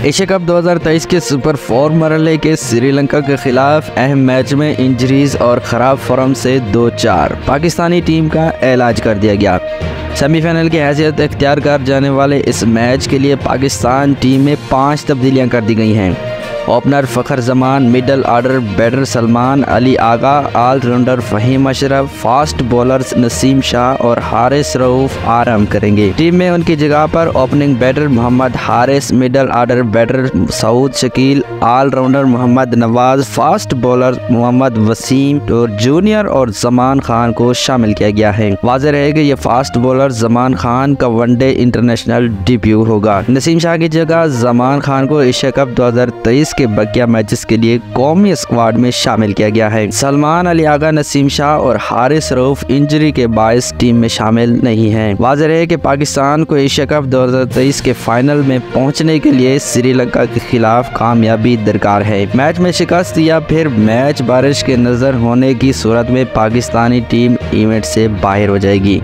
Asia cup 2023 के super 4 मरहले के श्रीलंका के खिलाफ अहम मैच में इंजरीज और ख़राब फॉर्म से 2-4 पाकिस्तानी टीम का ऐलान कर दिया गया। सेमीफाइनल की हैसियत इख्तियार कर जाने वाले इस मैच के लिए पाकिस्तान टीम में 5 तब्दीलियां कर दी गई हैं। Opener Fakhar Zaman, middle order batter Salman Ali Agha, allrounder Faheem Ashraf, fast bowlers Naseem Shah और हारिस रऊफ आराम करेंगे। टीम में उनकी जगह पर opening batter Mohammad Haris, middle order batter Saud Shakeel, allrounder Mohammad Nawaz, fast bowler Mohammad Wasim और जूनियर और जमान खान को शामिल किया गया है। वाज़ेह रहे कि ये फास्ट बॉलर जमान खान का वनडे इंटरनेशनल डेब्यू होगा। नसीम शाह की जगह जमान खान को एशिया कप 2023 के बकिया मैचेस के लिए कौमी स्क्वाड में शामिल किया गया है। सलमान अली आगा, नसीम शाह और हारिस रऊफ इंजरी के बायस टीम में शामिल नहीं हैं। वाज़ेह रहे कि पाकिस्तान को एशिया कप 2023 के फाइनल में पहुंचने के लिए श्रीलंका के खिलाफ कामयाबी दरकार है। मैच में शिकस्त या फिर मैच बारिश के नजर होने की सूरत में पाकिस्तानी टीम इवेंट से बाहर हो जाएगी।